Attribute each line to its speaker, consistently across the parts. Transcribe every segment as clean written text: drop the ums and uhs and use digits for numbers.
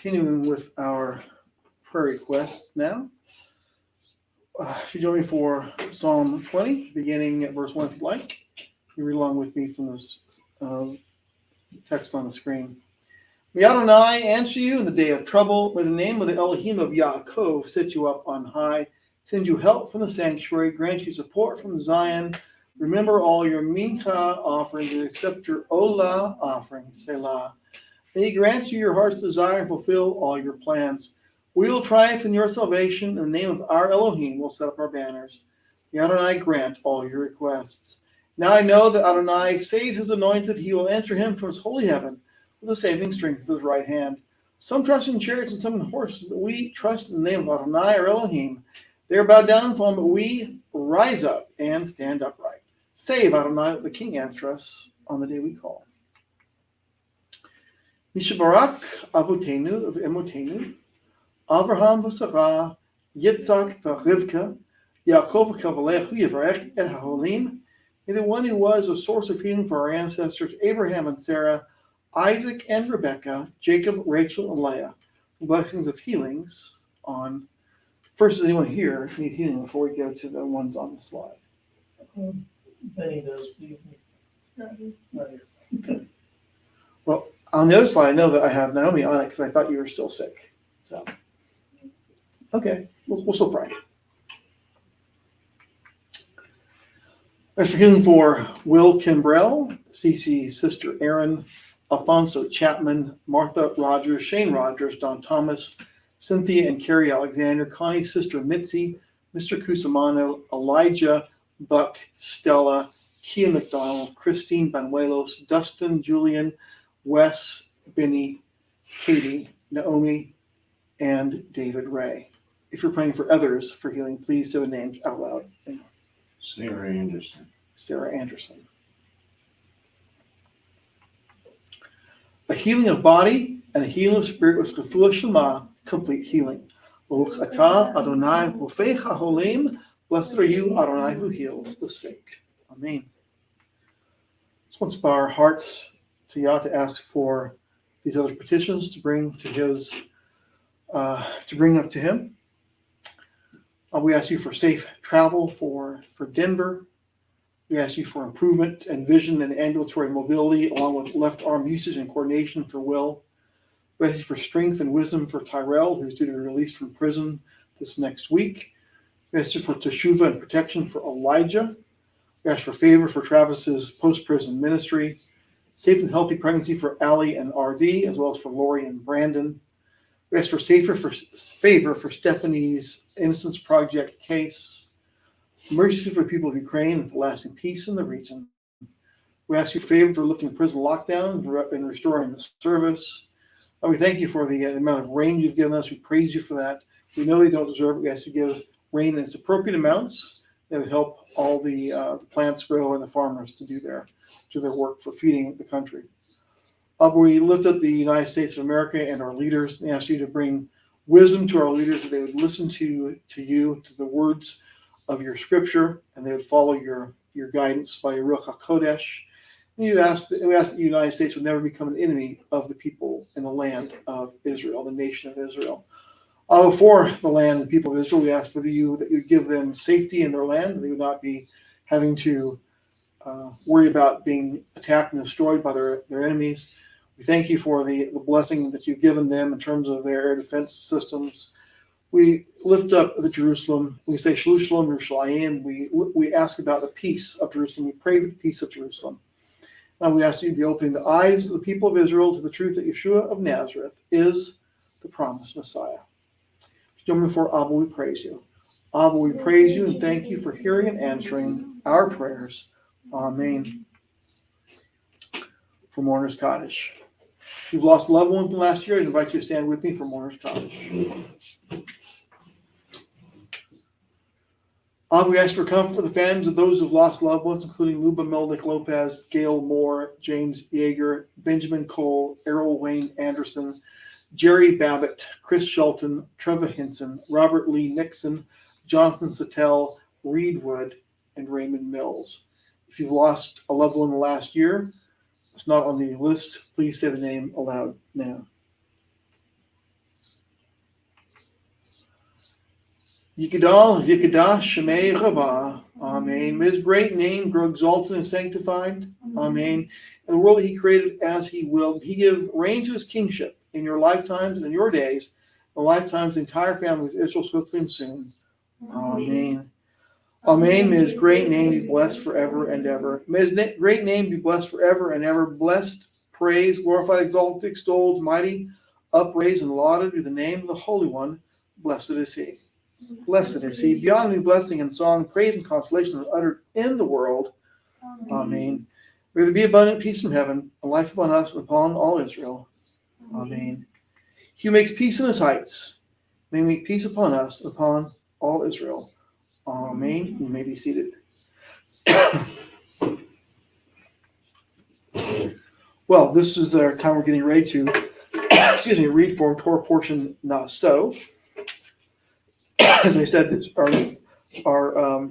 Speaker 1: Continuing with our prayer requests now. If you join me for Psalm 20, beginning at verse 1 if you'd like. You read along with me from this text on the screen. May Adonai answer you in the day of trouble. May the name of the Elohim of Yaakov set you up on high, send you help from the sanctuary, grant you support from Zion. Remember all your mincha offerings and accept your olah offerings, Selah. May he grant you your heart's desire and fulfill all your plans. We will triumph in your salvation. In the name of our Elohim, we'll set up our banners. May Adonai grant all your requests. Now I know that Adonai saves his anointed. He will answer him from his holy heaven with the saving strength of his right hand. Some trust in chariots and some in horses, but we trust in the name of Adonai, our Elohim. They are bowed down and fallen, but we rise up and stand upright. Save Adonai, the King answer us on the day we call. Mishabarak Avotenu of Emotenu, Avraham v'Sarah, Yitzhak v'Rivka, Yaakov v'Kavalechu Yivarech et HaHolim. May the one who was a source of healing for our ancestors, Abraham and Sarah, Isaac and Rebekah, Jacob, Rachel, and Leah. Blessings of healings on. First, does anyone here need healing before we go to the ones on the slide?
Speaker 2: Benny does, please. Not here.
Speaker 1: Okay. Well, on the other slide, I know that I have Naomi on it because I thought you were still sick. So, okay, we'll still pray. As for healing for Will Kimbrell, Cece's sister Erin, Alfonso Chapman, Martha Rogers, Shane Rogers, Don Thomas, Cynthia and Carrie Alexander, Connie's sister Mitzi, Mr. Cusimano, Elijah, Buck, Stella, Kia McDonald, Christine Banuelos, Dustin, Julian, Wes, Benny, Katie, Naomi, and David Ray. If you're praying for others for healing, please say the names out loud.
Speaker 3: Sarah Anderson.
Speaker 1: Sarah Anderson. A healing of body and a healing of spirit with Refuah Shema, complete healing. Baruch atah Adonai Rofeich HaHolim. Blessed are you, Adonai, who heals the sick. Amen. So let's bow our hearts to Yah to ask for these other petitions to bring to his, to bring up to him. We ask you for safe travel for Denver. We ask you for improvement and vision and ambulatory mobility, along with left arm usage and coordination for Will. We ask you for strength and wisdom for Tyrell, who's due to be released from prison this next week. We ask you for teshuvah and protection for Elijah. We ask for favor for Travis's post-prison ministry, safe and healthy pregnancy for Allie and RD, as well as for Lori and Brandon. We ask for favor for Stephanie's Innocence Project case, mercy for the people of Ukraine, and for lasting peace in the region. We ask you for favor for lifting the prison lockdown and restoring the service. We thank you for the amount of rain you've given us. We praise you for that. We know you don't deserve it. We ask you to give rain in its appropriate amounts that would help all the plants grow and the farmers to do their work for feeding the country. We lift up the United States of America and our leaders and ask you to bring wisdom to our leaders, that they would listen to you, to the words of your scripture, and they would follow your guidance by your Ruach HaKodesh. And we ask that the United States would never become an enemy of the people in the land of Israel, the nation of Israel. For the land and the people of Israel, we ask that you give them safety in their land, that they would not be having to worry about being attacked and destroyed by their enemies. We thank you for the blessing that you've given them in terms of their air defense systems. We lift up the Jerusalem. We say Shalom Shalom Yerushalayim. We ask about the peace of Jerusalem. We pray for the peace of Jerusalem. And we ask you to be opening the eyes of the people of Israel to the truth that Yeshua of Nazareth is the promised Messiah. Gentlemen, for Abba, we praise you. Abba, we praise you and thank you for hearing and answering our prayers. Amen. For Mourner's Kaddish. If you've lost a loved one in the last year, I invite you to stand with me for Mourner's Kaddish. We ask for comfort for the families of those who've lost loved ones, including Luba Melnick Lopez, Gail Moore, James Yeager, Benjamin Cole, Errol Wayne Anderson, Jerry Babbitt, Chris Shelton, Trevor Hinson, Robert Lee Nixon, Jonathan Sattel, Reed Wood, and Raymond Mills. If you've lost a loved one in the last year, it's not on the list, please say the name aloud now. Yikadal, Yikadah, Shemei, Rabah. Amen. May his great name grow exalted and sanctified. Amen. And the world that he created as he will, he give reign to his kingship in your lifetimes and in your days, the lifetimes of the entire family of Israel swiftly and soon. Amen. Amen. May his great name be blessed forever and ever. May his great name be blessed forever and ever. Blessed, praised, glorified, exalted, extolled, mighty, upraised, and lauded be the name of the Holy One. Blessed is he. Blessed is he. Beyond any blessing and song, praise and consolation are uttered in the world. Amen. May there be abundant peace from heaven, and life upon us and upon all Israel. Amen. He who makes peace in his heights, may make peace upon us and upon all Israel. Amen. You may be seated. Well, this is the time we're getting ready to, read from Torah portion Naso. As I said, it's our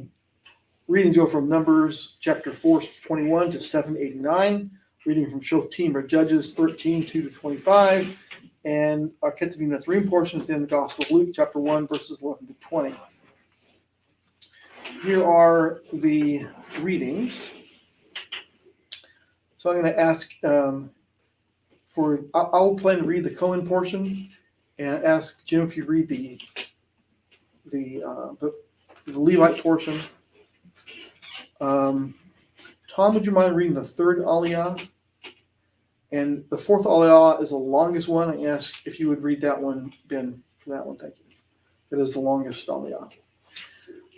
Speaker 1: readings go from Numbers chapter 4:21 to 7:89. Reading from Shoftim or Judges 13:2-25, and our Ketuvim Netzrim portion is in the Gospel of Luke chapter 1 verses 11 to 20. Here are the readings. So I'm going to ask I'll plan to read the Cohen portion, and ask Jim if you read the Levite portion. Tom, would you mind reading the third Aliyah? And the fourth Aliyah is the longest one. I ask if you would read that one, Ben, for that one. Thank you. That is the longest Aliyah.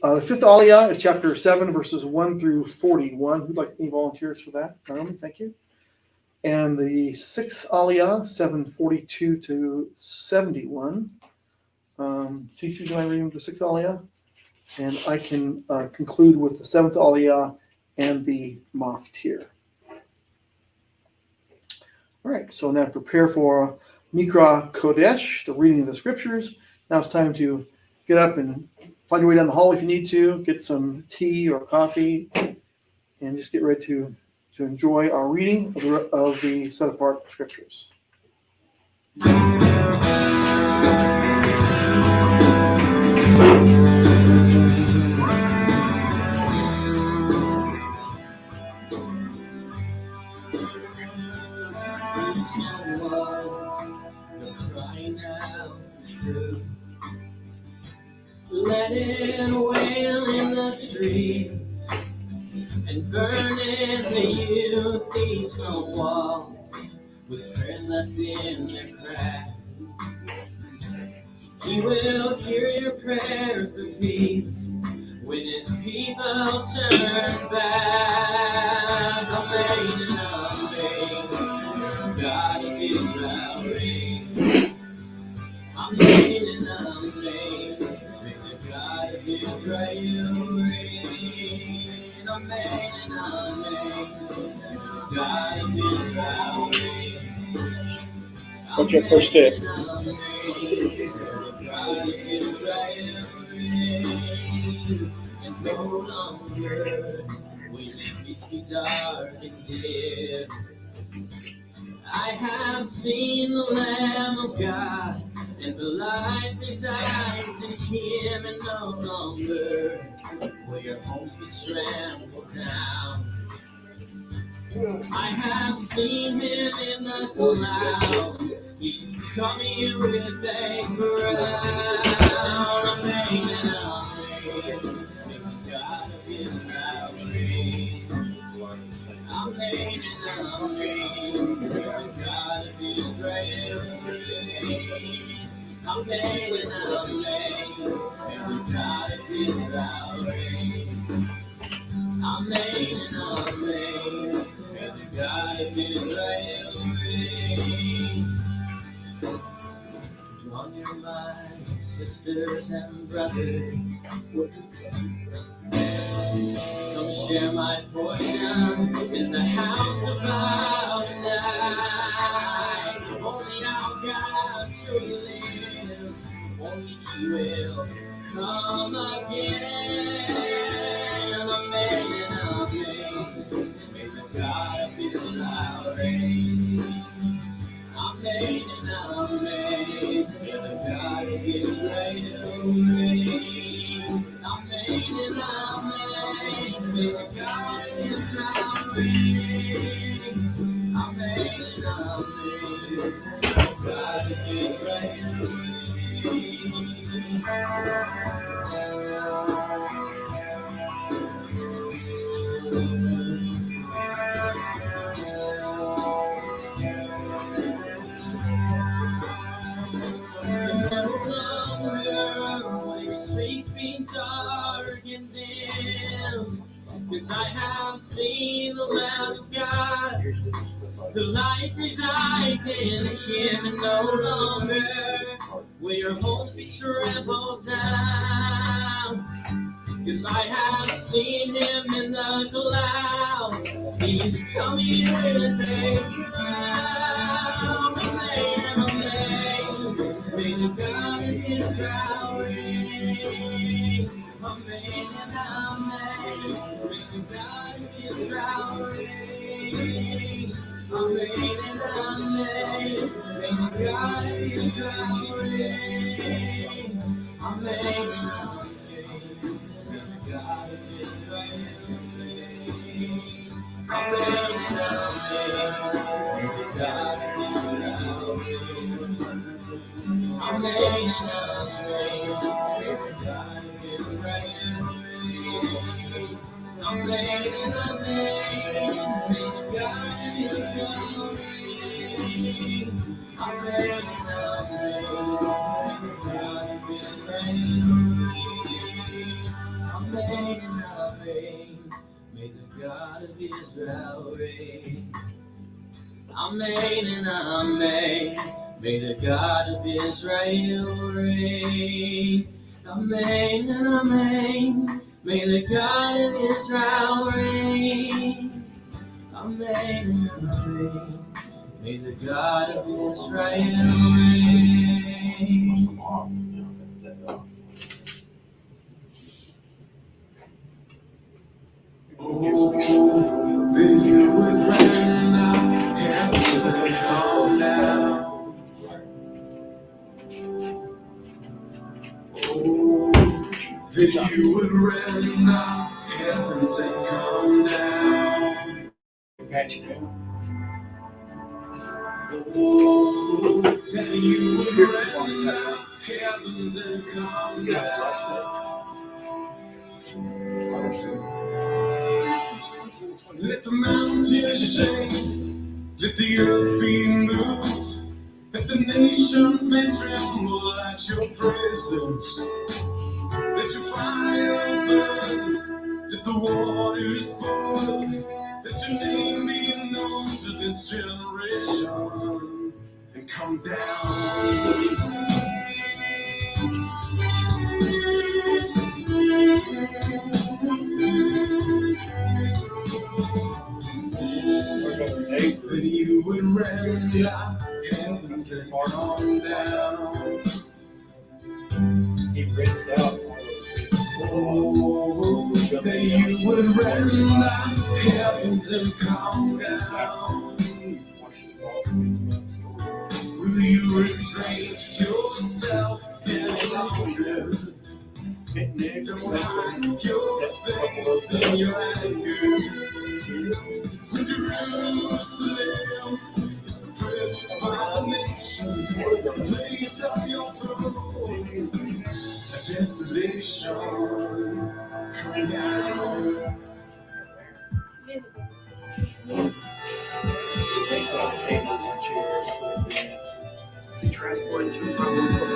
Speaker 1: The fifth Aliyah is chapter 7, verses 1 through 41. Who'd like any volunteers for that? Naomi, thank you. And the sixth Aliyah, 742 to 71. Cece, do you mind reading the sixth Aliyah? And I can conclude with the seventh Aliyah and the Maftir. All right, so now prepare for Mikra Kodesh, the reading of the scriptures. Now it's time to get up and find your way down the hall if you need to, get some tea or coffee, and just get ready to enjoy our reading of the set apart scriptures.
Speaker 4: Let it wail in the streets and burn in the youth these stone walls with prayers left in their cracks. He will hear your prayer for peace when his people turn back. Amen and amen. God of Israel reigns. Amen and amen. God of Israel reign. Amen and amen. God of Israel reign.
Speaker 1: What's your first step?
Speaker 4: God of Israel reign. And no longer will streets be dark and dim. I have seen the Lamb of God, and the light resides in him, and no longer will your homes be trampled down. I have seen him in the clouds, he's coming with a crown. Amen and amen, may the God of Israel reign. Amen and amen, may the God of Israel reign. Amen and amen, may the God of Israel reign. Amen and amen, may the God of Israel reign. Draw near, my sisters and brothers, come share my portion in the house of our night. Only our God truly lives, only he will come again. Amen and amen, may the God of Israel reign. Amen and amen, may the God of Israel reign. Amen and amen, may the God of Israel reign. Amen and amen, may the God of Israel streets be dark and dim, 'cause I have seen the Lamb of God. The light resides in him, and no longer will your homes be trampled down. 'Cause I have seen him in the clouds, he's coming with a crown. Amen, amen, may the God of Israel reign. Amen and amen, may the God of Israel reign. Amen and amen, may the God of Israel reign. Amen and amen, may the God of Israel reign. Amen and amen, may the God of Israel reign. Amen and amen, may the God of Israel reign. May the God of Israel reign. Amen and amen. May the God of Israel reign. Amen and amen. May the God of Israel reign. Amen and amen. May the God of Israel reign.
Speaker 3: Oh, then you would run out heavens and come down. Oh, then you would run out heavens and come down. Oh, then you would run out heavens and come down. Let the mountains shake, let the earth be moved, let the nations may tremble at your presence. Let your fire burn, let the waters pour, let your name be known to this generation, and come down. Then you would rend out heavens and come down.
Speaker 5: He rips out.
Speaker 3: Oh, then you would rend out heavens and come down. Will you restrain yourself any longer? Don't hide your face in your anger. When Jerusalem is the treasure of our nations, the place of your throne, a desolation, come down.
Speaker 5: Takes out tables and chairs for events. He transported to front of the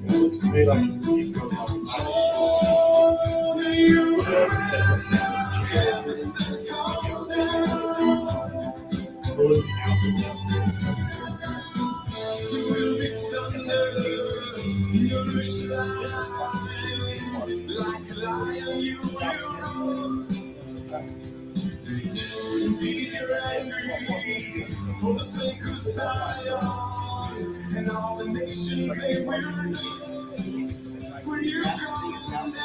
Speaker 5: It looks to me like he's going on. Houses up.
Speaker 3: There will be thunder in your like a lion you will roar. Indeed you're angry for the sake of Zion, and all the nations they will know when you come down.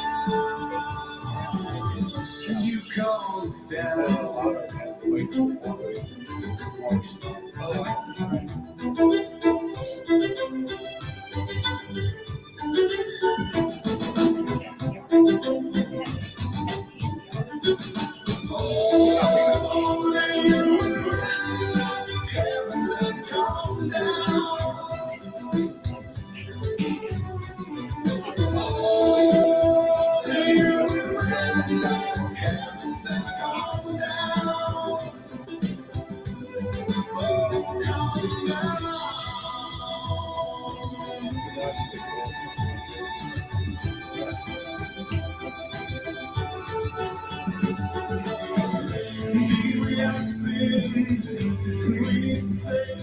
Speaker 3: We say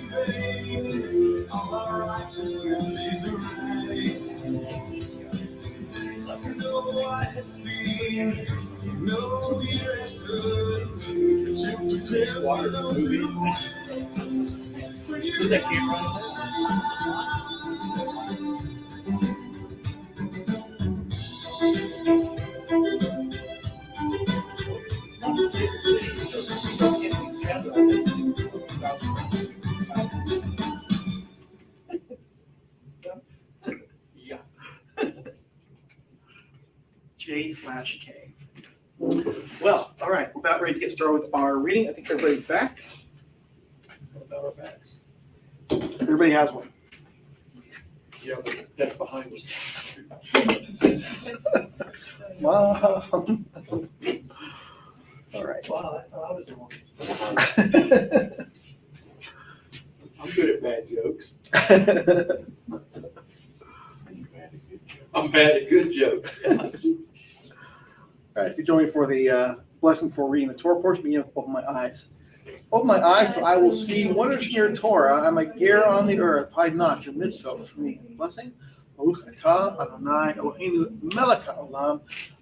Speaker 3: all our righteousness is erased. No eye has seen, no ear has heard, that you prepare for those who when you
Speaker 1: J/K. Well, all right, we're about ready to get started with our reading. I think everybody's back.
Speaker 5: What about our backs?
Speaker 1: Everybody has one.
Speaker 5: Yeah, but that's behind us.
Speaker 1: Wow. All right.
Speaker 2: Wow, I thought I was the one.
Speaker 5: I'm good at bad jokes. I'm bad at good jokes.
Speaker 1: All right, if you join me for the blessing for reading the Torah portion, begin with open my eyes. Open my eyes so I will see wonders from your Torah. I'm a ger on the earth. Hide not your mitzvot from me. Blessing. Baruch atah Adonai Eloheinu melech haolam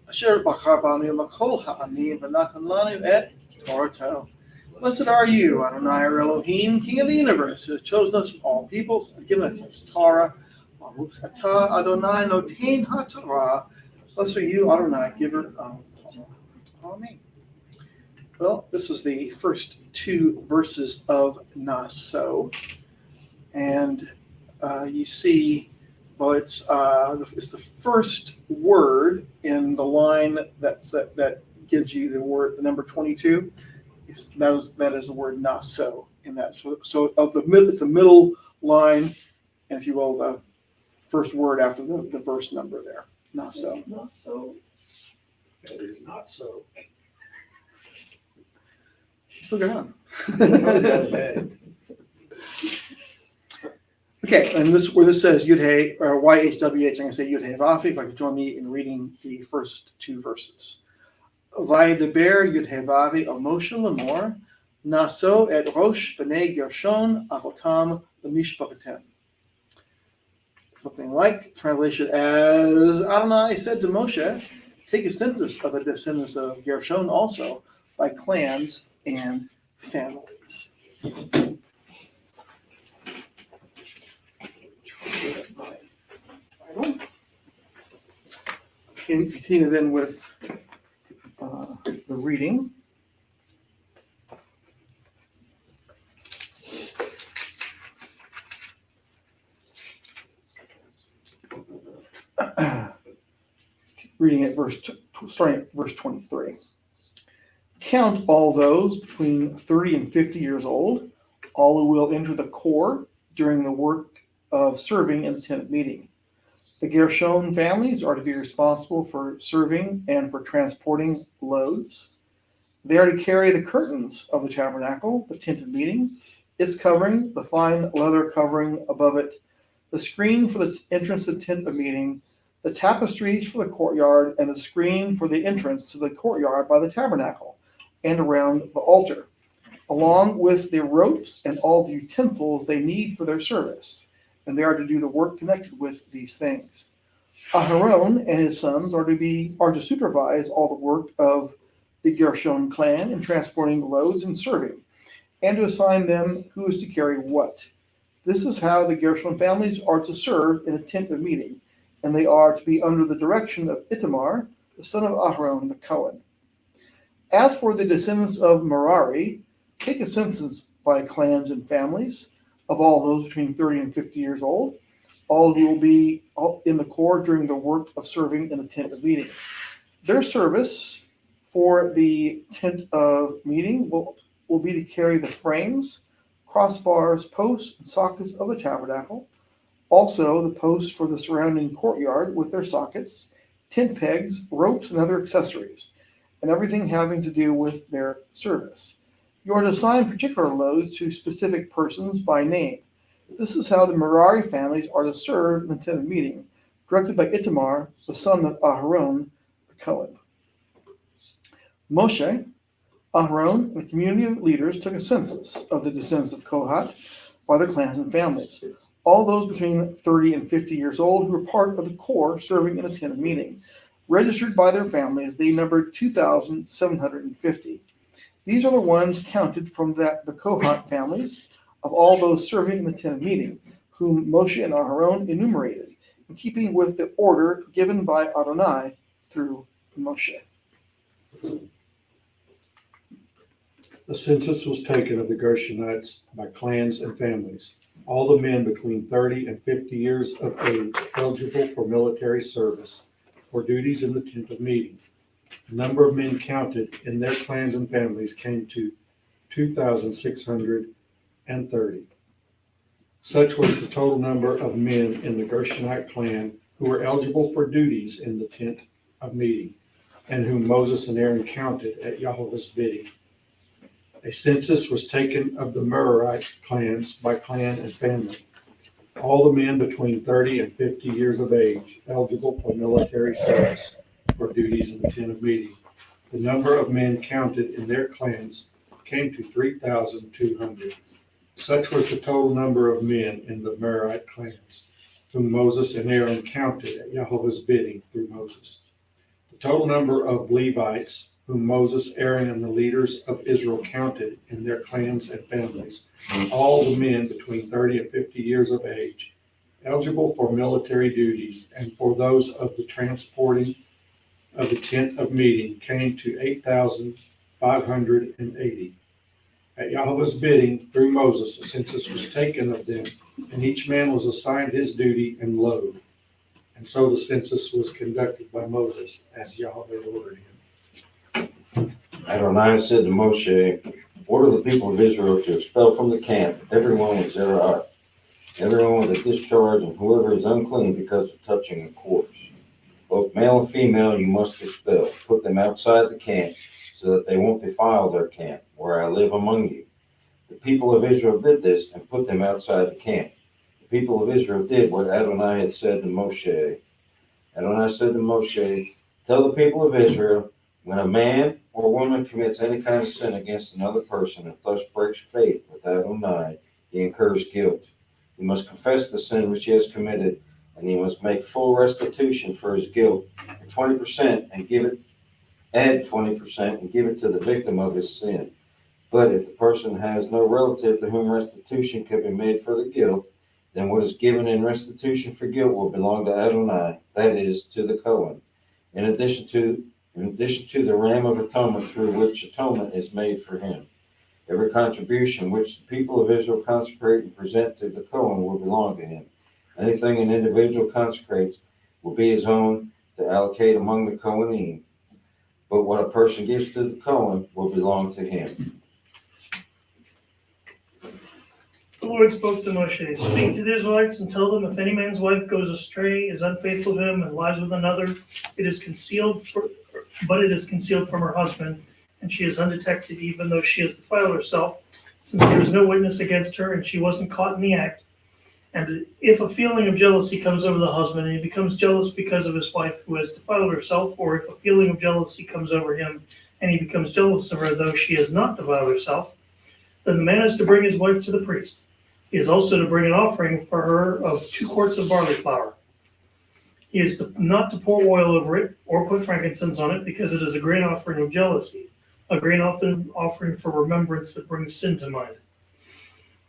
Speaker 1: asher bachar banu lakol ha'amim v'natan lanu et Torah. Blessed are you, Adonai our Elohim, King of the universe, who has chosen us from all peoples and given us his Torah. Baruch atah Adonai notein ha'torah. Blessed are you, Adonai, giver of Torah. Amen. Well, this is the first two verses of Naso, and you see, well, it's the first word in the line that gives you the word, the number 22. That is the word Naso in that. So of the middle, it's the middle line, and if you will, the first word after the verse number there. Naso.
Speaker 2: Not so.
Speaker 5: That is not so.
Speaker 1: Still going on.
Speaker 5: Bad.
Speaker 1: Okay, and where this says Yud-Hey, or YHWH, I'm going to say Yud-Hey Vafi, if I could join me in reading the first two verses. Vayedaber Yud-Hey Vavi al Moshe Lamor, Naso et Rosh B'nei Gershon Avotam L'Mishpachatem. Something like, translation as Adonai said to Moshe, take a census of the descendants of Gershon also, by clans and families. And continue then with the reading. Reading at starting at verse 23. Count all those between 30 and 50 years old, all who will enter the corps during the work of serving in the tent of meeting. The Gershon families are to be responsible for serving and for transporting loads. They are to carry the curtains of the tabernacle, the tent of meeting, its covering, the fine leather covering above it, the screen for the entrance to the tent of meeting, the tapestries for the courtyard, and the screen for the entrance to the courtyard by the tabernacle and around the altar, along with the ropes and all the utensils they need for their service. And they are to do the work connected with these things. Aharon and his sons are to supervise all the work of the Gershon clan in transporting loads and serving, and to assign them who is to carry what. This is how the Gershon families are to serve in a tent of meeting, and they are to be under the direction of Itamar, the son of Aharon the Cohen. As for the descendants of Merari, take a census by clans and families of all those between 30 and 50 years old, all who will be in the corps during the work of serving in the tent of meeting. Their service for the tent of meeting will be to carry the frames, crossbars, posts, and sockets of the tabernacle, also the posts for the surrounding courtyard with their sockets, tent pegs, ropes, and other accessories, and everything having to do with their service. You are to assign particular loads to specific persons by name. This is how the Merari families are to serve in the tent of meeting, directed by Itamar, the son of Aharon, the Cohen. Moshe, Aharon, and the community of leaders took a census of the descendants of Kohath by their clans and families, all those between 30 and 50 years old who were part of the corps serving in the tent of meeting. Registered by their families, they numbered 2,750. These are the ones counted from the Kohath families of all those serving in the tent of meeting, whom Moshe and Aharon enumerated, in keeping with the order given by Adonai through Moshe.
Speaker 6: A census was taken of the Gershonites by clans and families, all the men between 30 and 50 years of age eligible for military service or duties in the tent of meeting. The number of men counted in their clans and families came to 2,630. Such was the total number of men in the Gershonite clan who were eligible for duties in the tent of meeting, and whom Moses and Aaron counted at Yahweh's bidding. A census was taken of the Merarite clans by clan and family. All the men between 30 and 50 years of age eligible for military service for duties in the tent of meeting. The number of men counted in their clans came to 3,200. Such was the total number of men in the Merarite clans, whom Moses and Aaron counted at Yahweh's bidding through Moses. The total number of Levites, whom Moses, Aaron, and the leaders of Israel counted in their clans and families, all the men between 30 and 50 years of age, eligible for military duties, and for those of the transporting of the tent of meeting, came to 8,580. At Yahweh's bidding through Moses, a census was taken of them, and each man was assigned his duty and load. And so the census was conducted by Moses, as Yahweh ordered him.
Speaker 7: Adonai said to Moshe, order the people of Israel to expel from the camp everyone with Zerah, everyone with a discharge, and whoever is unclean because of touching a corpse. Both male and female you must expel. Put them outside the camp so that they won't defile their camp, where I live among you. The people of Israel did this and put them outside the camp. The people of Israel did what Adonai had said to Moshe. Adonai said to Moshe, tell the people of Israel, when a man or woman commits any kind of sin against another person and thus breaks faith with Adonai, he incurs guilt. He must confess the sin which he has committed, and he must make full restitution for his guilt, 20% and add 20% and give it to the victim of his sin. But if the person has no relative to whom restitution can be made for the guilt, then what is given in restitution for guilt will belong to Adonai, that is, to the Cohen, in addition to the ram of atonement through which atonement is made for him. Every contribution which the people of Israel consecrate and present to the Cohen will belong to him. Anything an individual consecrates will be his own to allocate among the Kohanim, but what a person gives to the Cohen will belong to him.
Speaker 2: The Lord spoke to Moshe, speak to the Israelites and tell them, if any man's wife goes astray, is unfaithful to him, and lies with another, but it is concealed from her husband, and she is undetected, even though she has defiled herself, since there is no witness against her, and she wasn't caught in the act. And if a feeling of jealousy comes over the husband, and he becomes jealous because of his wife who has defiled herself, or if a feeling of jealousy comes over him, and he becomes jealous of her though she has not defiled herself, then the man is to bring his wife to the priest. He is also to bring an offering for her of 2 quarts of barley flour. He is not to pour oil over it or put frankincense on it, because it is a grain offering of jealousy, a grain offering for remembrance that brings sin to mind.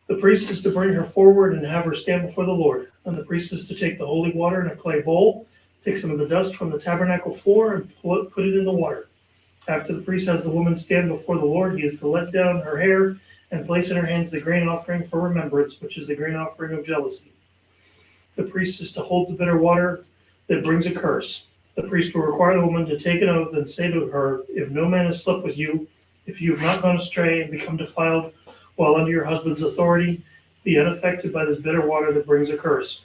Speaker 2: The priest is to bring her forward and have her stand before the Lord. And the priest is to take the holy water in a clay bowl, take some of the dust from the tabernacle floor, and put it in the water. After the priest has the woman stand before the Lord, he is to let down her hair and place in her hands the grain offering for remembrance, which is the grain offering of jealousy. The priest is to hold the bitter water that brings a curse. The priest will require the woman to take an oath and say to her, if no man has slept with you, if you have not gone astray and become defiled while under your husband's authority, be unaffected by this bitter water that brings a curse.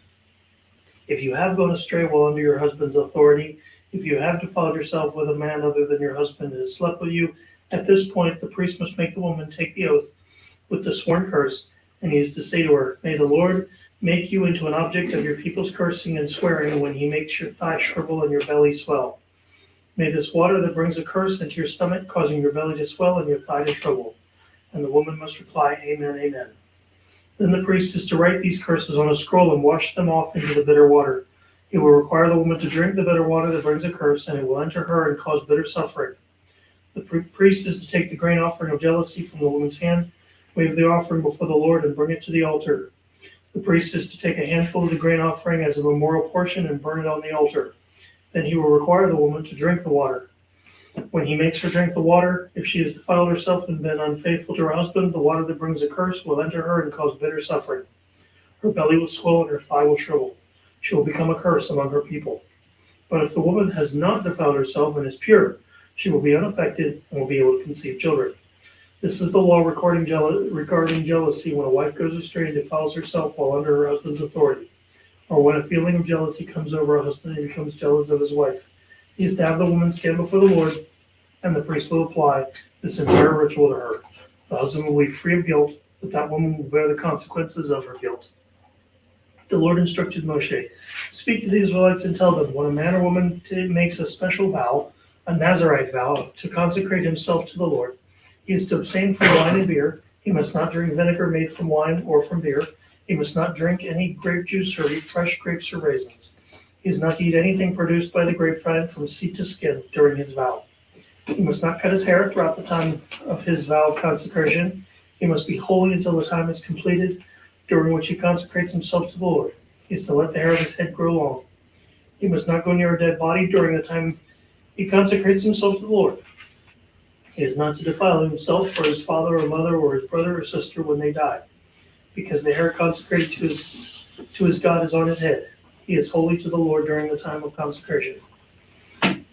Speaker 2: If you have gone astray while under your husband's authority, if you have defiled yourself with a man other than your husband and has slept with you, at this point the priest must make the woman take the oath with the sworn curse, and he is to say to her, may the Lord make you into an object of your people's cursing and swearing when he makes your thigh shrivel and your belly swell. May this water that brings a curse into your stomach, causing your belly to swell and your thigh to shrivel. And the woman must reply, amen, amen. Then the priest is to write these curses on a scroll and wash them off into the bitter water. He will require the woman to drink the bitter water that brings a curse, and it will enter her and cause bitter suffering. The priest is to take the grain offering of jealousy from the woman's hand, wave the offering before the Lord, and bring it to the altar. The priest is to take a handful of the grain offering as a memorial portion and burn it on the altar. Then he will require the woman to drink the water. When he makes her drink the water, if she has defiled herself and been unfaithful to her husband, the water that brings a curse will enter her and cause bitter suffering. Her belly will swell and her thigh will shrivel. She will become a curse among her people. But if the woman has not defiled herself and is pure, she will be unaffected and will be able to conceive children. This is the law regarding jealousy when a wife goes astray and defiles herself while under her husband's authority, or when a feeling of jealousy comes over a husband and he becomes jealous of his wife. He is to have the woman stand before the Lord, and the priest will apply this entire ritual to her. The husband will be free of guilt, but that woman will bear the consequences of her guilt. The Lord instructed Moshe, "Speak to the Israelites and tell them, when a man or woman makes a special vow, a Nazarite vow, to consecrate himself to the Lord, he is to abstain from wine and beer. He must not drink vinegar made from wine or from beer. He must not drink any grape juice or eat fresh grapes or raisins. He is not to eat anything produced by the grapevine from seed to skin during his vow. He must not cut his hair throughout the time of his vow of consecration. He must be holy until the time is completed, during which he consecrates himself to the Lord. He is to let the hair of his head grow long. He must not go near a dead body during the time he consecrates himself to the Lord. He is not to defile himself or his father or mother or his brother or sister when they die, because the hair consecrated to his God is on his head. He is holy to the Lord during the time of consecration.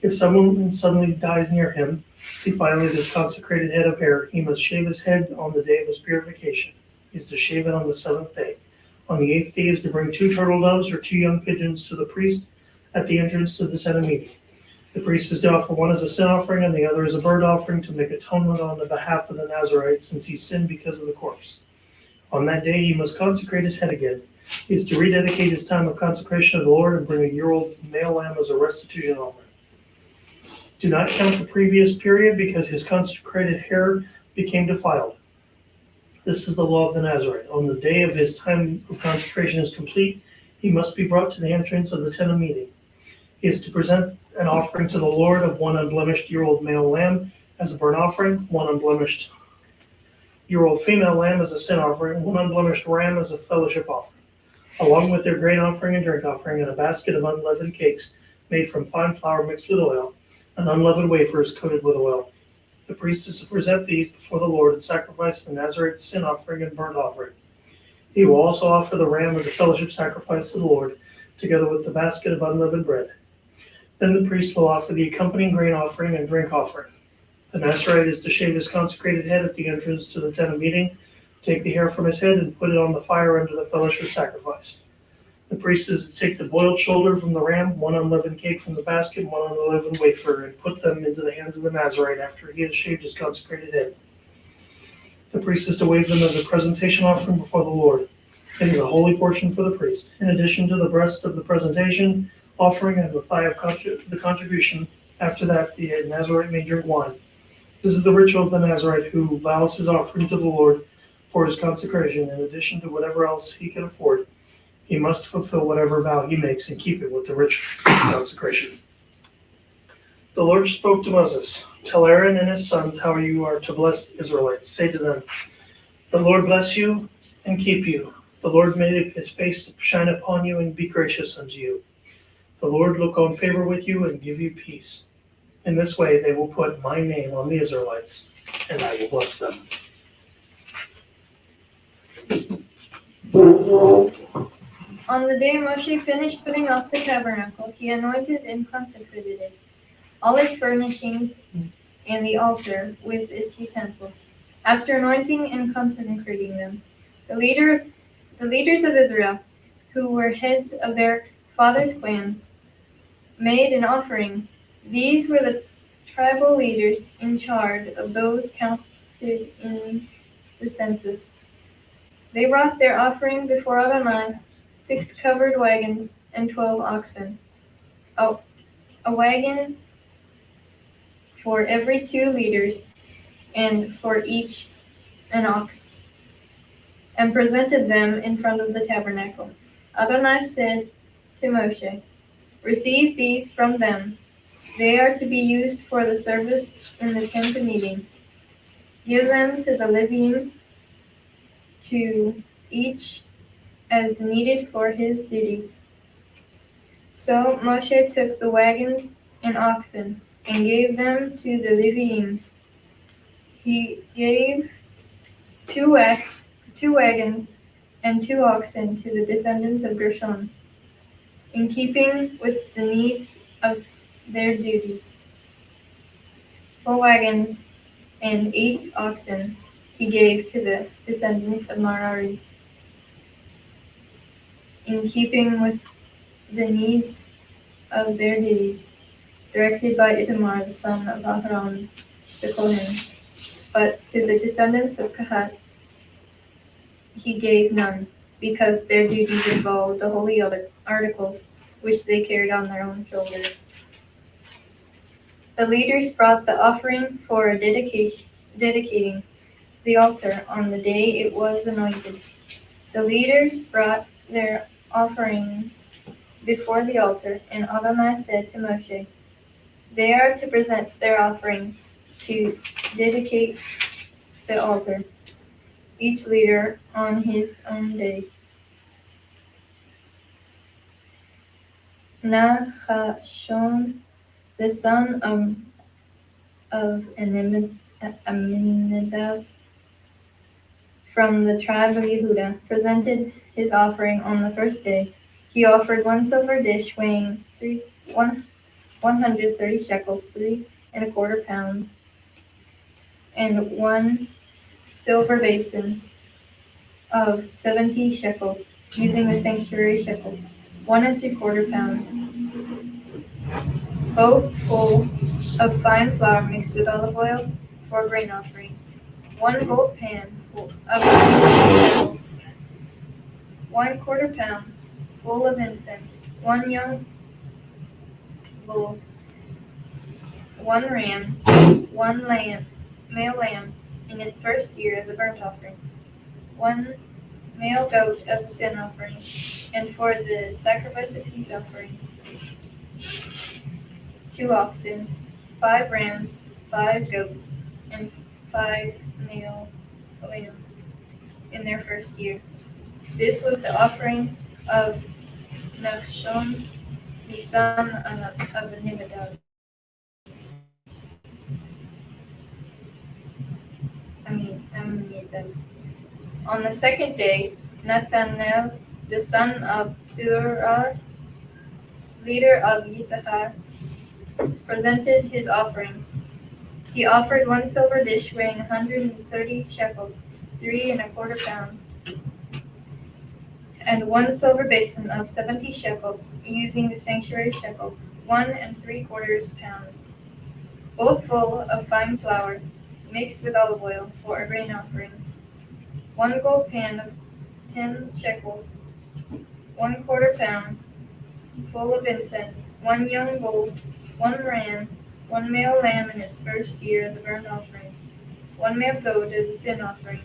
Speaker 2: If someone suddenly dies near him, defiling his consecrated head of hair, he must shave his head on the day of his purification. He is to shave it on the 7th day. On the 8th day is to bring 2 turtle doves or 2 young pigeons to the priest at the entrance to the tent of meeting. The priest is to offer one as a sin offering and the other as a burnt offering to make atonement on the behalf of the Nazarite, since he sinned because of the corpse. On that day he must consecrate his head again. He is to rededicate his time of consecration to the Lord and bring a year-old male lamb as a restitution offering. Do not count the previous period, because his consecrated hair became defiled. This is the law of the Nazarite. On the day of his time of consecration is complete, he must be brought to the entrance of the tent of meeting. He is to present an offering to the Lord of 1 unblemished year-old male lamb as a burnt offering, 1 unblemished year-old female lamb as a sin offering, 1 unblemished ram as a fellowship offering, along with their grain offering and drink offering, and a basket of unleavened cakes made from fine flour mixed with oil, and unleavened wafers coated with oil. The priest is to present these before the Lord and sacrifice the Nazarite sin offering and burnt offering. He will also offer the ram as a fellowship sacrifice to the Lord, together with the basket of unleavened bread. Then the priest will offer the accompanying grain offering and drink offering. The Nazarite is to shave his consecrated head at the entrance to the tent of meeting, take the hair from his head and put it on the fire under the fellowship sacrifice. The priest is to take the boiled shoulder from the ram, 1 unleavened cake from the basket, 1 unleavened wafer, and put them into the hands of the Nazarite after he has shaved his consecrated head. The priest is to wave them as a presentation offering before the Lord. It is a holy portion for the priest. In addition to the breast of the presentation offering and the thigh of the contribution, after that the Nazarite may drink wine. This is the ritual of the Nazarite who vows his offering to the Lord for his consecration, in addition to whatever else he can afford. He must fulfill whatever vow he makes and keep it with the rich consecration. The Lord spoke to Moses, "Tell Aaron and his sons how you are to bless the Israelites. Say to them, the Lord bless you and keep you. The Lord make his face to shine upon you and be gracious unto you. The Lord look on favor with you and give you peace. In this way they will put my name on the Israelites, and I will bless them."
Speaker 8: On the day Moshe finished putting up the tabernacle, he anointed and consecrated it, all its furnishings, and the altar with its utensils. After anointing and consecrating them, the leaders of Israel, who were heads of their fathers' clans, made an offering. These were the tribal leaders in charge of those counted in the census. They brought their offering before Adonai, 6 covered wagons and 12 oxen, a wagon for every 2 leaders, and for each an ox, and presented them in front of the tabernacle. Adonai said to Moshe, "Receive these from them. They are to be used for the service in the tent of meeting. Give them to the Levites, to each as needed for his duties." So Moshe took the wagons and oxen and gave them to the Levites. He gave two wagons and 2 oxen to the descendants of Gershon, in keeping with the needs of their duties. 4 wagons and 8 oxen he gave to the descendants of Merari, in keeping with the needs of their duties, directed by Itamar the son of Aharon the Kohen. But to the descendants of Kahat he gave none, because their duties involved the holy articles, which they carried on their own shoulders. The leaders brought the offering for dedicating the altar on the day it was anointed. The leaders brought their offering before the altar, and Adonai said to Moshe, "They are to present their offerings to dedicate the altar, each leader on his own day." Nahashon, the son of Amminadab, from the tribe of Yehudah, presented his offering on the first day. He offered 1 silver dish weighing 130 shekels, 3¼ pounds, and 1 silver basin of 70 shekels, using the sanctuary shekel, 1¾ pounds, both full of fine flour mixed with olive oil for a grain offering, 1 gold pan full of shekels, 1/4 pound full of incense, 1 young bull, 1 ram, 1 male lamb in its first year as a burnt offering, 1 male goat as a sin offering, and for the sacrifice of peace offering, 2 oxen, 5 rams, 5 goats, and 5 male lambs in their first year. This was the offering of Nachshon, the son of Amminadab. On the second day, Nathanael, the son of Zurah, leader of Yisachar, presented his offering. He offered 1 silver dish weighing 130 shekels, 3¼ pounds, and 1 silver basin of 70 shekels, using the sanctuary shekel, 1¾ pounds, both full of fine flour, mixed with olive oil, for a grain offering, 1 gold pan of 10 shekels, 1/4 pound, full of incense, 1 young bull, 1 ram, 1 male lamb in its first year as a burnt offering, 1 male goat as a sin offering,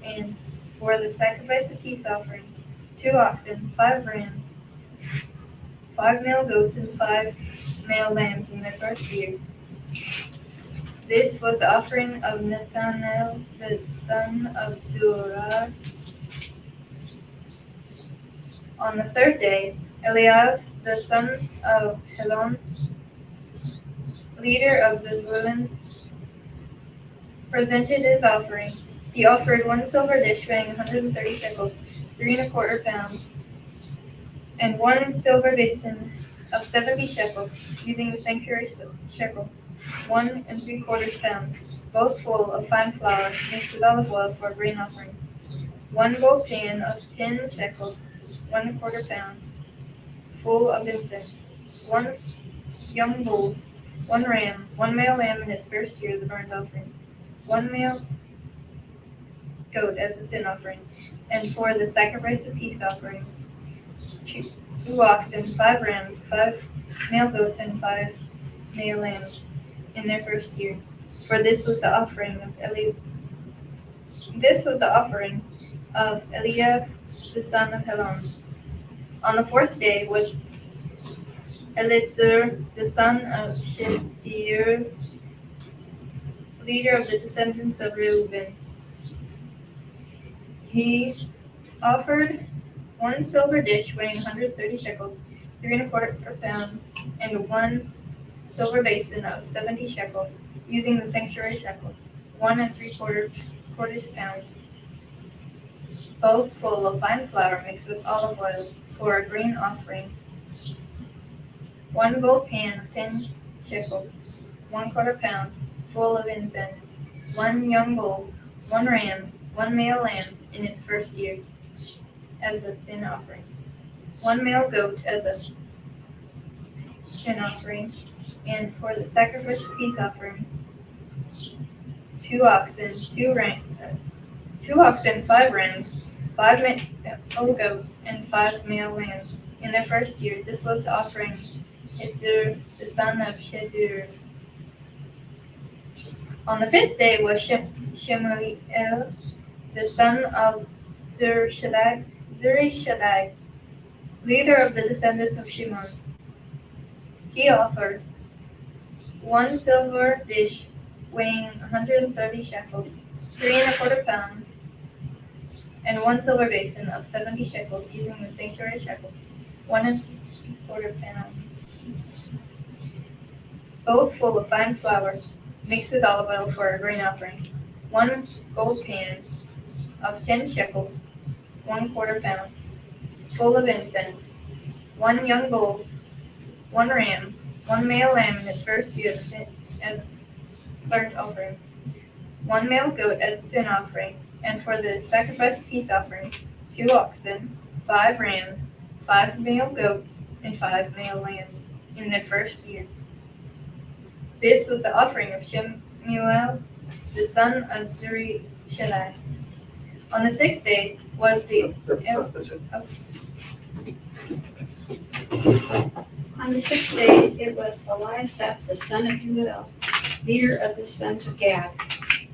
Speaker 8: and for the sacrifice of peace offerings, 2 oxen, 5 rams, 5 male goats, and 5 male lambs in their first year. This was the offering of Nathanael, the son of Zurah. On the third day, Eliav, the son of Helon, leader of Zebulun, presented his offering. He offered 1 silver dish weighing 130 shekels, 3¼ pounds, and 1 silver basin of 70 shekels, using the sanctuary shekel, 1¾ pounds, both full of fine flour mixed with olive oil for a grain offering, 1 gold pan of 10 shekels, 1/4 pound, full of incense, 1 young bull, 1 ram, 1 male lamb in its first year as a burnt offering, 1 male goat as a sin offering, and for the sacrifice of peace offerings, 2 oxen, 5 rams, 5 male goats, and 5 male lambs in their first year. For this was the offering of Eliav, the son of Helon. On the fourth day was Elitzur, the son of Shedeur, leader of the descendants of Reuben. He offered 1 silver dish weighing 130 shekels, 3¼ pounds, and 1 silver basin of 70 shekels, using the sanctuary shekel, 1¾ pounds, both full of fine flour mixed with olive oil for a grain offering, 1 gold pan of 10 shekels, 1/4 pound, full of incense, one young bull, one ram, one male lamb in its first year as a sin offering, one male goat as a sin offering, and for the sacrifice of peace offerings, 2 oxen, 5 rams, 5 male goats, and 5 male lambs in their first year. This was the offering Itzur, the son of Shedur. On the 5th day was Shemuel, the son of Zurishadai, leader of the descendants of Shimon. He offered 1 silver dish weighing 130 shekels, 3¼ pounds, and 1 silver basin of 70 shekels, using the sanctuary shekel, 1¼ pounds, both full of fine flour, mixed with olive oil for a grain offering, 1 gold pan of 10 shekels, 1¼ pound, full of incense, 1 young bull, 1 ram, 1 male lamb in its first year as a burnt offering, 1 male goat as a sin offering, and for the sacrifice of peace offerings, 2 oxen, 5 rams, 5 male goats, and 5 male lambs in their first year. This was the offering of Shemuel, the son of Zurishadai. On the 6th day was the
Speaker 5: That's it.
Speaker 9: On the 6th day, it was Eliasaph, the son of Juel, leader of the sons of Gad.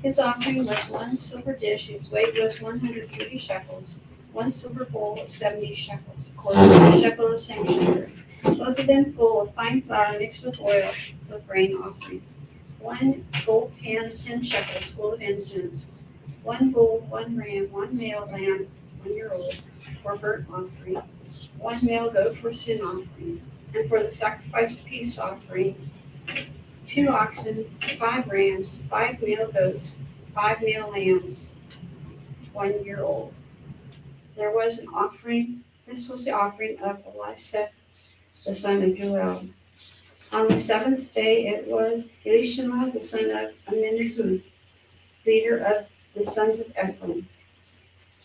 Speaker 9: His offering was 1 silver dish whose weight was 130 shekels, 1 silver bowl of 70 shekels, according to the shekel of sanctuary, both of them full of fine flour mixed with oil for grain offering, 1 gold pan of 10 shekels full of incense, 1 bull, 1 ram, 1 male lamb, 1-year-old, for burnt offering, 1 male goat for sin offering, and for the sacrifice of peace offerings, 2 oxen, 5 rams, 5 male goats, 5 male lambs, 1-year-old. There was an offering, this was the offering of Eliasaph, the son of Joel. On the 7th day, it was Elishama, the son of Amminadab, leader of the sons of Ephraim.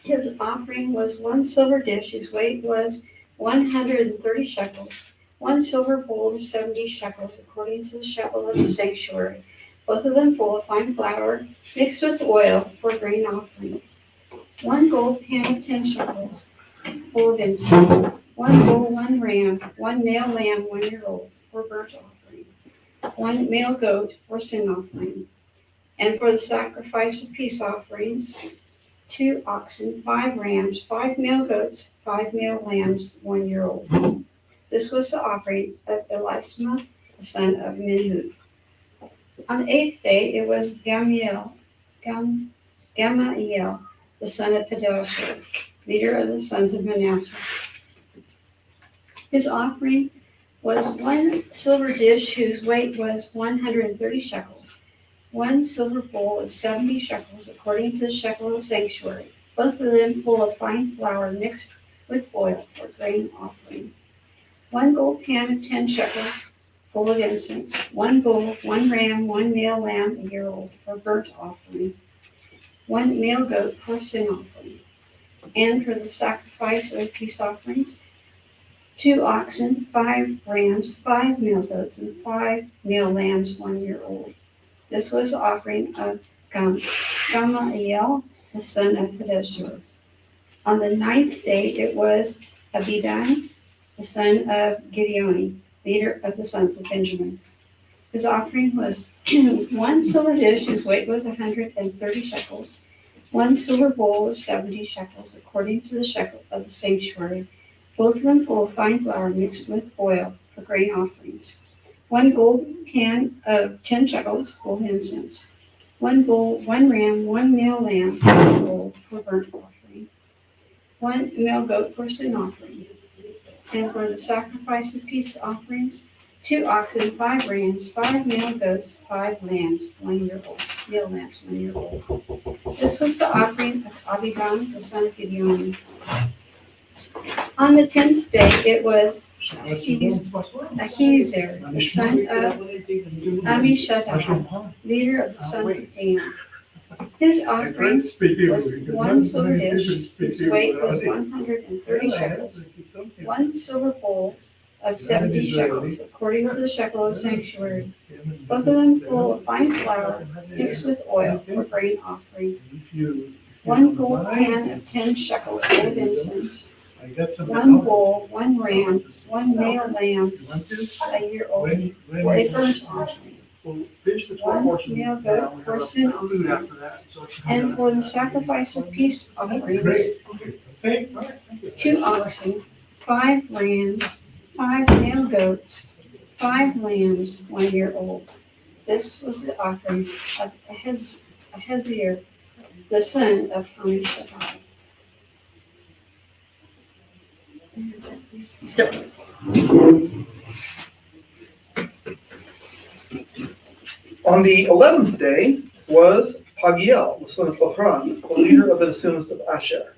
Speaker 9: His offering was 1 silver dish whose weight was 130 shekels, 1 silver bowl of 70 shekels, according to the shekel of the sanctuary, both of them full of fine flour mixed with oil for grain offering, 1 gold pan of 10 shekels, full of incense, 1 bull, 1 ram, 1 male lamb, 1-year-old, for burnt offering, 1 male goat for sin offering, and for the sacrifice of peace offerings, 2 oxen, 5 rams, 5 male goats, 5 male lambs, 1-year-old. This was the offering of Elisama, the son of Minhud. On the 8th day, it was Gamaliel, the son of Pedashur, leader of the sons of Manasseh. His offering was 1 silver dish whose weight was 130 shekels, 1 silver bowl of 70 shekels, according to the shekel of the sanctuary, both of them full of fine flour mixed with oil for grain offering, 1 gold pan of 10 shekels, full of incense, 1 bull, 1 ram, 1 male lamb, 1-year-old, for burnt offering, 1 male goat for sin offering, and for the sacrifice of peace offerings, 2 oxen, 5 rams, 5 male goats, and 5 male lambs, 1-year-old. This was the offering of Gamaliel, the son of Pedashur. On the 9th day, it was Abidan, the son of Gideoni, leader of the sons of Benjamin. His offering was 1 silver dish whose weight was 130 shekels, 1 silver bowl of 70 shekels, according to the shekel of the sanctuary, both of them full of fine flour mixed with oil for grain offerings, 1 gold pan of 10 shekels full of incense, 1 bull, 1 ram, 1 male lamb, 1-year-old, for burnt offering, 1 male goat for sin offering, and for the sacrifice of peace offerings, 2 oxen, 5 rams, 5 male goats, 5 lambs, 1-year-old, male lambs, 1-year-old. This was the offering of Abidan, the son of Gideoni. On the 10th day, it was Ahiezer, the son of Ammishaddai, leader of the sons of Dan. His offering was one silver dish, whose weight was 130 shekels, one silver bowl of 70 shekels, according to the shekel of the sanctuary, both of them full of fine flour mixed with oil for grain offering, one gold pan of 10 shekels full of incense, one bull, one ram, one male lamb, a year old, for a burnt offering,
Speaker 1: We'll finish the Torah
Speaker 9: one
Speaker 1: portion.
Speaker 9: male
Speaker 1: now.
Speaker 9: goat
Speaker 1: We
Speaker 9: for
Speaker 1: have
Speaker 9: sin
Speaker 1: food
Speaker 9: offering,
Speaker 1: after that. So I can-
Speaker 9: and for the sacrifice of peace offerings,
Speaker 6: Okay.
Speaker 9: 2 oxen, 5 rams, 5 male goats, 5 lambs 1 year old. This was the offering of Ahaziah, the son of Ammishaddai.
Speaker 1: On the 11th day was Pagiel, the son of Ochran, the leader of the descendants of Asher.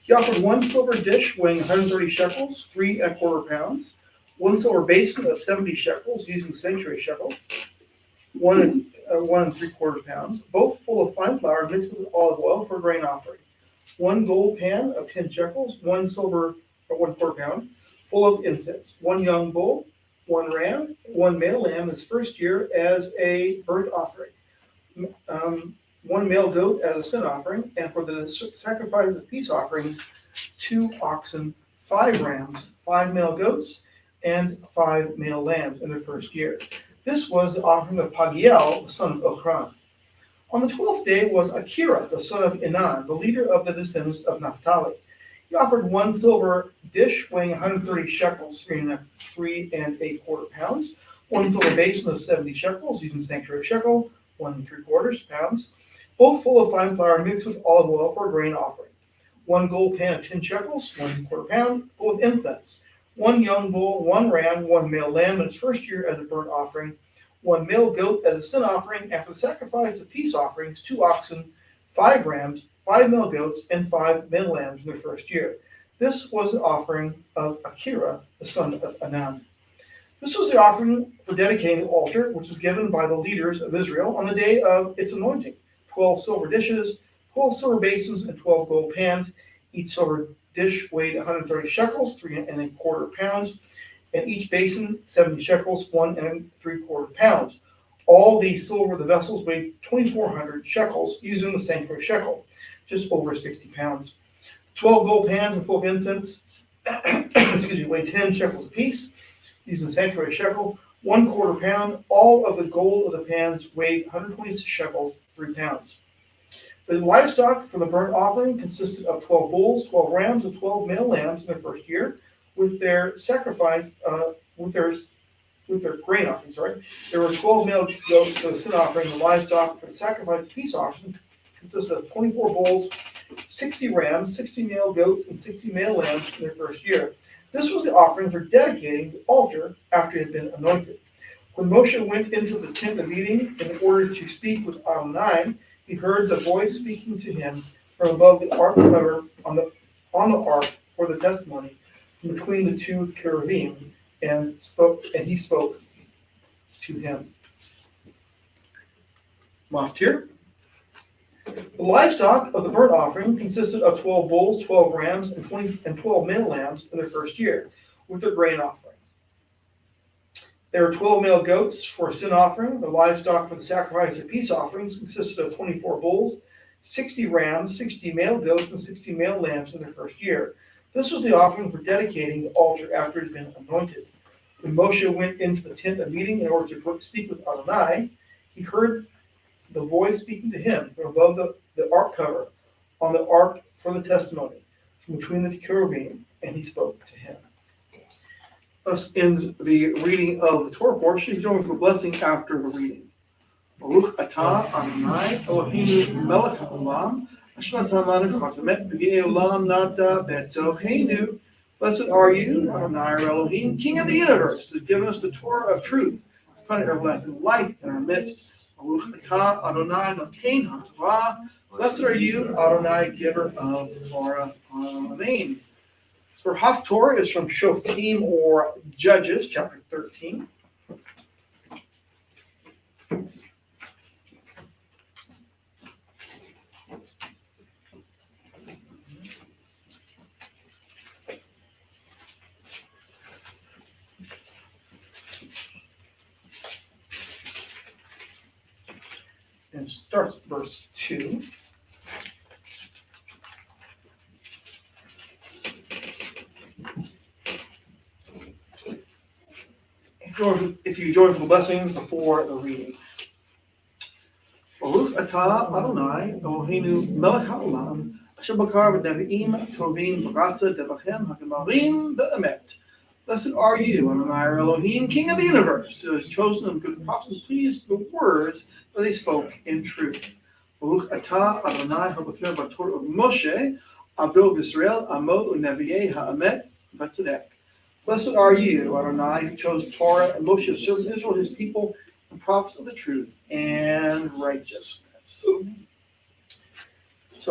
Speaker 1: He offered one silver dish weighing 130 shekels, 3¼ pounds, one silver basin of 70 shekels using the sanctuary shekel, 1¾ pounds, both full of fine flour mixed with olive oil for a grain offering, one gold pan of 10 shekels, one silver or 1/4 pound, full of incense, one young bull, one ram, one male lamb his first year as a burnt offering, one male goat as a sin offering, and for the sacrifice of the peace offerings, 2 oxen, 5 rams, 5 male goats, and 5 male lambs in their first year. This was the offering of Pagiel, the son of Ochran. On the 12th day was Akira, the son of Enan, the leader of the descendants of Naphtali. He offered one silver dish weighing 130 shekels, 3¾ pounds, one silver basin of 70 shekels using sanctuary shekel, 1¾ pounds, both full of fine flour mixed with olive oil for a grain offering, one gold pan of 10 shekels, 1¼ pound, full of incense, one young bull, one ram, one male lamb in its first year as a burnt offering, one male goat as a sin offering, and for the sacrifice of peace offerings, 2 oxen, 5 rams, 5 male goats, and 5 male lambs in their first year. This was the offering of Akira, the son of Enan. This was the offering for dedicating the altar, which was given by the leaders of Israel on the day of its anointing. 12 silver dishes, 12 silver basins, and 12 gold pans. Each silver dish weighed 130 shekels, 3¼ pounds, and each basin 70 shekels, 1¾ pounds. All the silver of the vessels weighed 2,400 shekels, using the sanctuary shekel, just over 60 pounds. 12 gold pans and full of incense, weighed 10 shekels apiece, using the sanctuary shekel, 1/4 pound. All of the gold of the pans weighed 126 shekels, 3 pounds. The livestock for the burnt offering consisted of 12 bulls, 12 rams, and 12 male lambs in their first year, with their sacrifice, with their grain offering. There were 12 male goats for the sin offering. The livestock for the sacrifice of peace offering consisted of 24 bulls, 60 rams, 60 male goats, and 60 male lambs in their first year. This was the offering for dedicating the altar after it had been anointed. When Moshe went into the tent of meeting in order to speak with Adonai, he heard the voice speaking to him from above the ark cover on the ark for the testimony, from between the 2 cherubim, and he spoke to him. Maftir. The livestock of the burnt offering consisted of 12 bulls, 12 rams, and 12 male lambs in their first year, with their grain offering. There were 12 male goats for a sin offering. The livestock for the sacrifice of peace offerings consisted of 24 bulls, 60 rams, 60 male goats, and 60 male lambs in their first year. This was the offering for dedicating the altar after it had been anointed. When Moshe went into the tent of meeting in order to speak with Adonai, he heard the voice speaking to him from above the ark cover on the ark for the testimony, from between the cherubim, and he spoke to him. Thus ends the reading of the Torah portion. He's going for blessing after the reading. Baruch atah Adonai Eloheinu melech haolam asher natan lanu kol hamet b'nei olam nata betocheinu. Blessed are you, Adonai our Elohim, King of the universe, who has given us the Torah of truth, upon everlasting life in our midst. Baruch atah Adonai noten haTorah. Blessed are you, Adonai, giver of the Torah. Amen. So Haftorah is from Shoftim or Judges, chapter 13. and starts at verse 2. If you join for the blessing before the reading. Baruch atah Adonai Eloheinu melech haolam asher bakar b'nevi'im tovim b'ratza devachem hakamarim be'emet. Blessed are you, Adonai our Elohim, King of the universe, who has chosen them good prophets to please the words that they spoke in truth. Baruch atah Adonai habakar b'Torah of Moshe Abdo V'Israel Amo u'Nevi'ei ha'emet v'tzedek. Blessed are you, Adonai, who chose Torah and Moshe to serve Israel, his people, and prophets of the truth and righteousness. So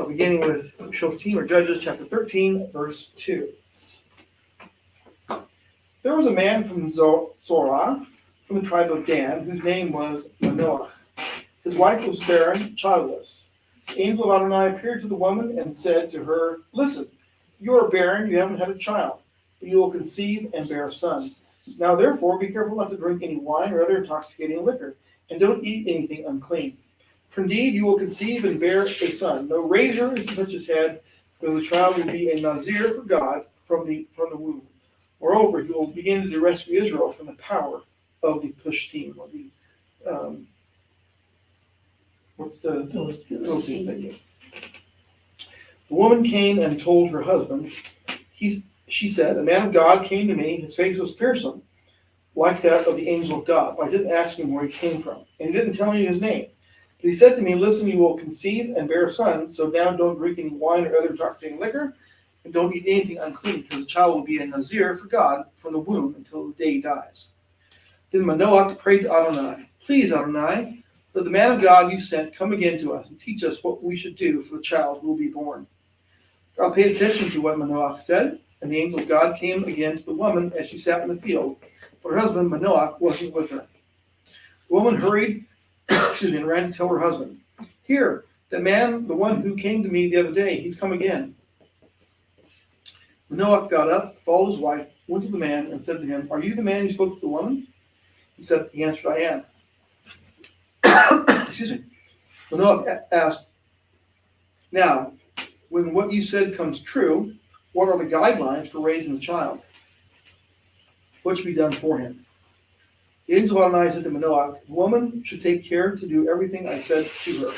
Speaker 1: beginning with Shoftim or Judges chapter 13, verse 2. There was a man from Zorah, from the tribe of Dan, whose name was Manoah. His wife was barren, childless. The angel of Adonai appeared to the woman and said to her, "Listen, you are barren, you haven't had a child, but you will conceive and bear a son. Now therefore be careful not to drink any wine or other intoxicating liquor, and don't eat anything unclean. For indeed you will conceive and bear a son. No razor is to touch his head, because the child will be a Nazir for God from the womb. Moreover, he will begin to rescue Israel from the power of the Plishtim, or the Philistines. The woman came and told her husband. She said, "A man of God came to me. His face was fearsome, like that of the angel of God. But I didn't ask him where he came from, and he didn't tell me his name. But he said to me, 'Listen, you will conceive and bear a son. So now don't drink any wine or other intoxicating liquor, and don't eat anything unclean, because the child will be a Nazir for God from the womb until the day he dies.' Then Manoah prayed to Adonai, 'Please, Adonai, let the man of God you sent come again to us and teach us what we should do for the child who will be born.' God paid attention to what Manoah said, and the angel of God came again to the woman as she sat in the field, but her husband Manoah wasn't with her. The woman hurried and ran to tell her husband, 'Here, the man, the one who came to me the other day, he's come again.' Manoah got up, followed his wife, went to the man, and said to him, 'Are you the man who spoke to the woman?' He answered, 'I am.' Excuse me. Manoah asked, 'Now, when what you said comes true, what are the guidelines for raising the child? What should be done for him?' The angel of Adonai said to Manoah, 'The woman should take care to do everything I said to her.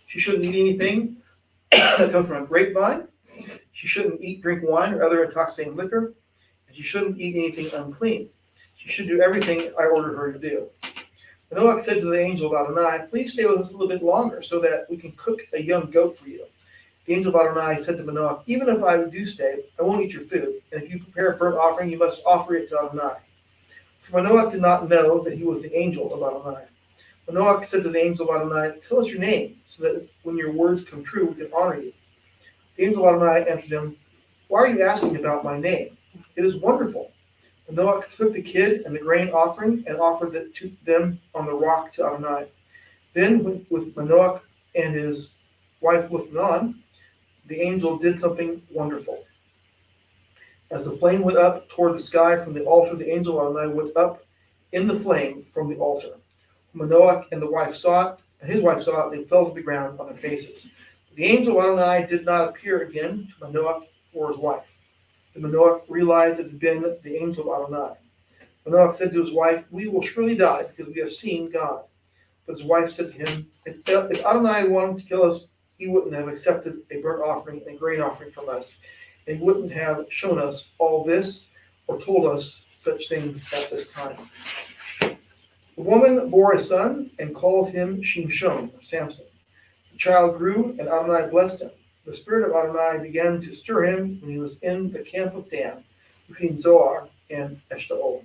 Speaker 1: She shouldn't eat anything that comes from a grapevine. She shouldn't drink wine or other intoxicating liquor. And she shouldn't eat anything unclean. She should do everything I ordered her to do.' Manoah said to the angel of Adonai, 'Please stay with us a little bit longer so that we can cook a young goat for you.' The angel of Adonai said to Manoah, 'Even if I do stay, I won't eat your food. And if you prepare a burnt offering, you must offer it to Adonai.' For Manoah did not know that he was the angel of Adonai. Manoah said to the angel of Adonai, 'Tell us your name, so that when your words come true, we can honor you.' The angel of Adonai answered him, 'Why are you asking about my name? It is wonderful.' Manoah took the kid and the grain offering and offered it to them on the rock to Adonai. Then, with Manoah and his wife looking on, the angel did something wonderful. As the flame went up toward the sky from the altar, the angel of Adonai went up in the flame from the altar. When Manoah and his wife saw it, they fell to the ground on their faces. The angel of Adonai did not appear again to Manoah or his wife. Then Manoah realized it had been the angel of Adonai. Manoah said to his wife, 'We will surely die because we have seen God.' But his wife said to him, 'If Adonai wanted to kill us, he wouldn't have accepted a burnt offering and a grain offering from us. And he wouldn't have shown us all this or told us such things at this time.' The woman bore a son and called him Shimshon, or Samson. The child grew, and Adonai blessed him. The spirit of Adonai began to stir him when he was in the camp of Dan, between Zoar and Eshtaol.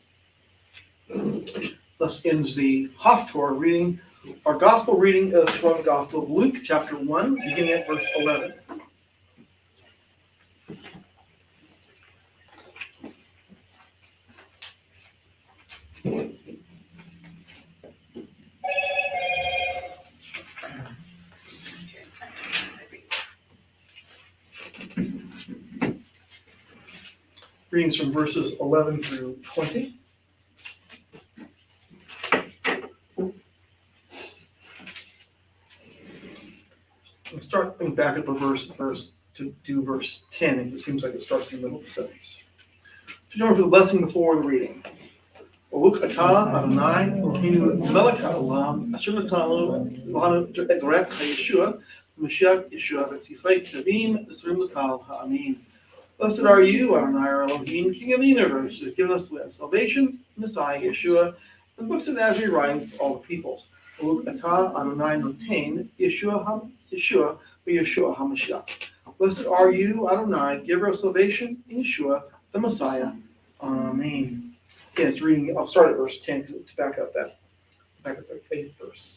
Speaker 1: Thus ends the Haftorah reading. Our gospel reading is from the Gospel of Luke, chapter 1, beginning at verse 11. Readings from verses 11 through 20. Let me back up a verse to do verse 10, if it seems like it starts in the middle of the sentence. If you know for the blessing before the reading. Baruch atah Adonai Eloheinu melech haolam asher natanu lanu et zorech haYeshua Mashiach Yeshua v'tzifrei ktavim esrim l'kal ha'amin. Blessed are you, Adonai our Elohim, King of the universe, who has given us the way of salvation, Messiah Yeshua, the books of Nazarene writings to all the peoples. Baruch atah Adonai noten Yeshua v'Yeshua HaMashiach. Blessed are you, Adonai, giver of salvation, Yeshua, the Messiah. Amen. Again, it's reading, I'll start at verse 10 to back up the 8th verse.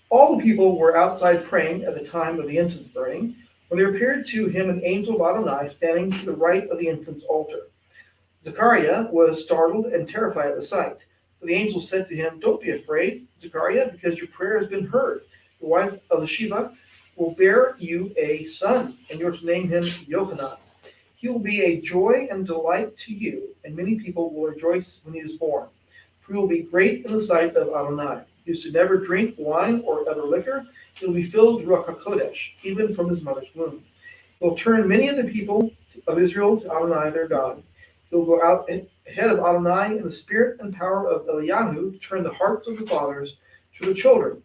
Speaker 1: All the people were outside praying at the time of the incense burning, when there appeared to him an angel of Adonai standing to the right of the incense altar. Zechariah was startled and terrified at the sight. But the angel said to him, "Don't be afraid, Zechariah, because your prayer has been heard. Your wife Elisheva will bear you a son, and you're to name him Yochanan. He will be a joy and delight to you, and many people will rejoice when he is born. For he will be great in the sight of Adonai. He should never drink wine or other liquor. He will be filled with Ruach HaKodesh, even from his mother's womb. He will turn many of the people of Israel to Adonai their God. He will go out ahead of Adonai in the spirit and power of Eliyahu to turn the hearts of the fathers to the children,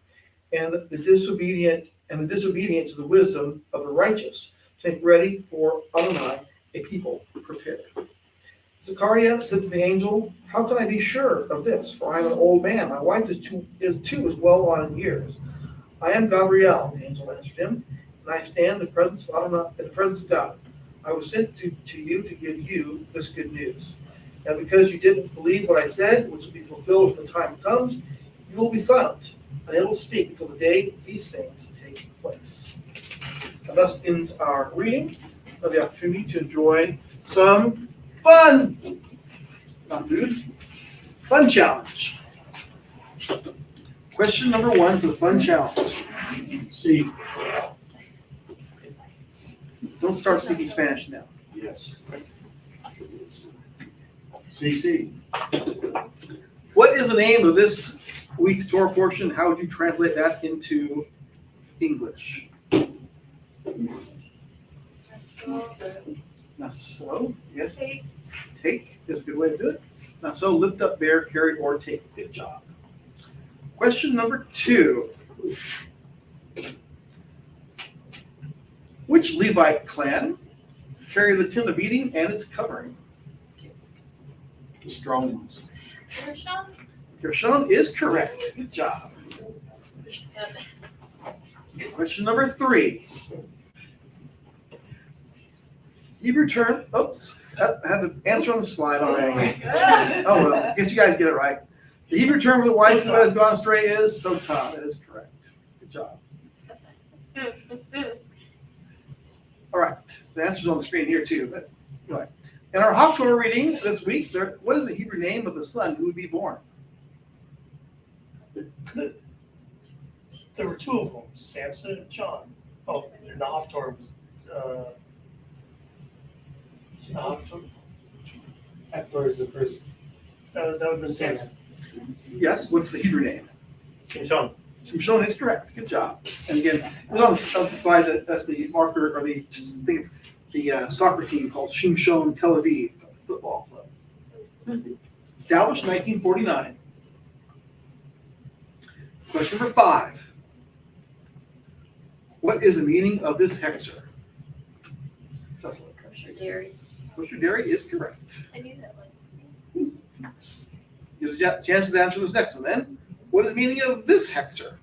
Speaker 1: and the disobedient to the wisdom of the righteous, to make ready for Adonai a people prepared." Zechariah said to the angel, "How can I be sure of this? For I am an old man. My wife is too as well on in years." "I am Gabriel," the angel answered him, "and I stand in the presence of Adonai, in the presence of God. I was sent to you to give you this good news. Now, because you didn't believe what I said, which will be fulfilled when the time comes, you will be silent, unable to speak until the day these things take place." And thus ends our reading. Of the opportunity to enjoy some fun, not food, fun challenge. Question number 1 for the fun challenge.
Speaker 6: See,
Speaker 1: Don't start speaking Spanish now.
Speaker 6: yes. CC.
Speaker 1: What is the name of this week's Torah portion? How would you translate that into English? Naso, yes. Take is a good way to do it. Naso, lift up, bear, carry, or take. Good job. Question number 2. Which Levite clan carried the tent of meeting and its covering?
Speaker 6: The strong ones.
Speaker 1: Gershon is correct. Good job. Question number 3. Hebrew term, oops, I had the answer on the slide already. Oh well, I guess you guys get it right. The Hebrew term for the wife who has gone astray is sotah. That is correct. Good job. All right, the answer's on the screen here too. But anyway, in our Haftorah reading this week, what is the Hebrew name of the son who would be born?
Speaker 2: There were 2 of them, Samson and John. Oh, and the Haftorah was, the Haftorah,
Speaker 6: Haftorah is the first.
Speaker 2: that would have been Samson.
Speaker 1: Yes, what's the Hebrew name?
Speaker 2: Shimshon.
Speaker 1: Shimshon is correct. Good job. And again, it was on the slide that's the marker or the thing, the soccer team called Shimshon Tel Aviv Football Club. Established in 1949. Question number 5. What is the meaning of this hexer?
Speaker 9: Kosher dairy.
Speaker 1: Kosher dairy is correct.
Speaker 8: I knew that one.
Speaker 1: Give us a chance to answer this next one then. What is the meaning of this hexer?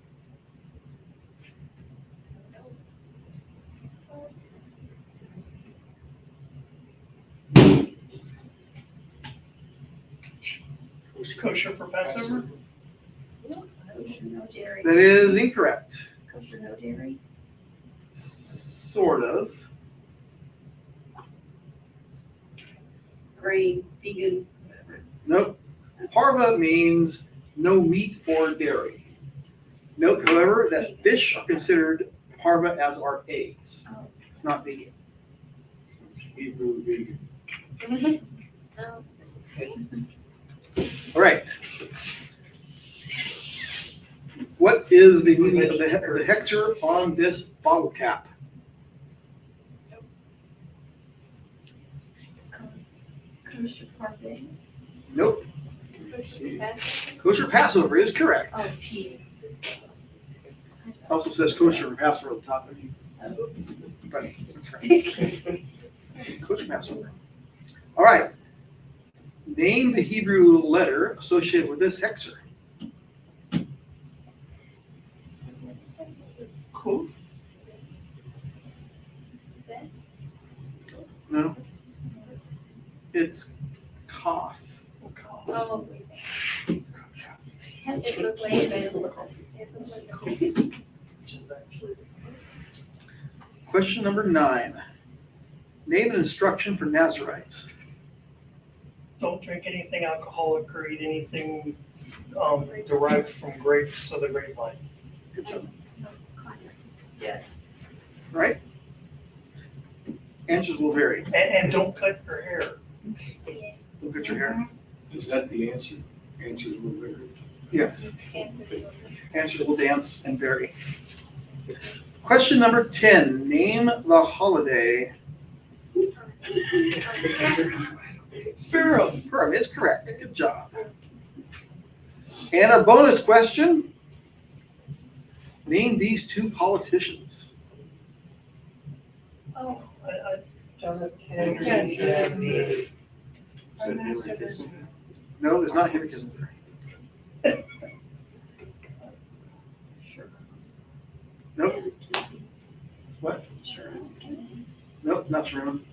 Speaker 2: Kosher for Passover?
Speaker 9: Kosher no dairy.
Speaker 1: That is incorrect.
Speaker 9: Kosher no dairy.
Speaker 1: Sort of.
Speaker 9: Grain, vegan, whatever.
Speaker 1: Nope. Parva means no meat or dairy. Note, however, that fish are considered parva as are eggs.
Speaker 9: Oh.
Speaker 1: It's not vegan.
Speaker 6: Hebrew vegan.
Speaker 8: Oh,
Speaker 1: All right. What is the meaning of the hexer on this bottle cap?
Speaker 9: Kosher parfait.
Speaker 1: Nope.
Speaker 9: Kosher Passover.
Speaker 1: Kosher Passover is correct.
Speaker 9: Oh, gee.
Speaker 1: Also says kosher Passover at the top of you. But that's right. Kosher Passover. All right. Name the Hebrew letter associated with this hexer.
Speaker 2: Kuf.
Speaker 1: No. It's cough.
Speaker 9: Oh. It looked like it looks like a
Speaker 2: Which is actually
Speaker 1: Question number 9. Name an instruction for Nazarites.
Speaker 2: don't drink anything alcoholic or eat anything derived from grapes or the grapevine.
Speaker 1: Good job.
Speaker 9: Yes.
Speaker 1: Right? Answers will vary.
Speaker 2: And don't cut your hair.
Speaker 1: Look at your hair.
Speaker 6: Is that the answer? Answers will vary.
Speaker 1: Yes. Answers will dance and vary. Question number 10. Name the holiday.
Speaker 2: Purim.
Speaker 1: Purim is correct. Good job. And a bonus question. Name these 2 politicians.
Speaker 9: Oh.
Speaker 2: Kennedy.
Speaker 1: No, there's not Henry Kissinger. Nope. What? Nope, not Sherman.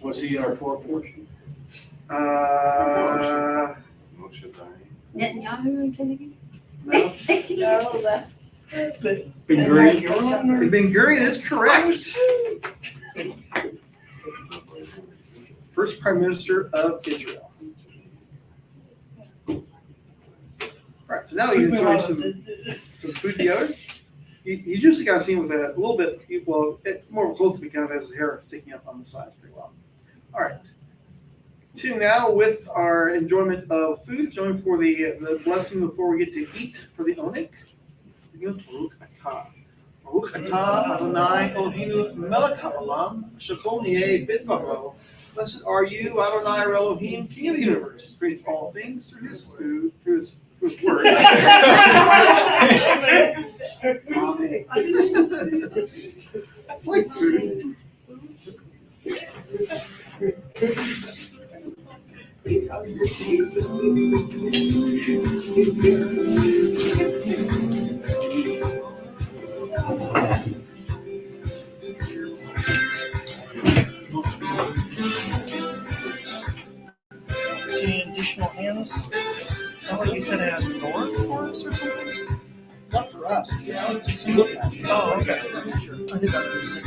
Speaker 6: Was he in our Torah portion?
Speaker 9: Netanyahu and Kennedy?
Speaker 1: No.
Speaker 6: Ben Gurion.
Speaker 1: Ben Gurion is correct. First Prime Minister of Israel. All right, so now you can enjoy some food together. He's usually kind of seen with a little bit, well, more closely kind of has his hair sticking up on the sides pretty well. All right. Continuing now with our enjoyment of food, join for the blessing before we get to eat for the Onik. Baruch atah. Baruch atah Adonai Eloheinu melech haolam, shekol niyeh bidvaro. Blessed are you, Adonai our Elohim, King of the universe, who creates all things through his food, through his word. Amen. It's like food.
Speaker 2: Any additional hands? Sounds like you said it had doors for us or something?
Speaker 1: Not for us. Yeah, just look at it.
Speaker 2: Oh, okay.
Speaker 1: I think that was it.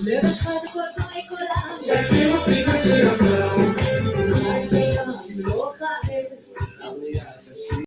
Speaker 3: Never try to put my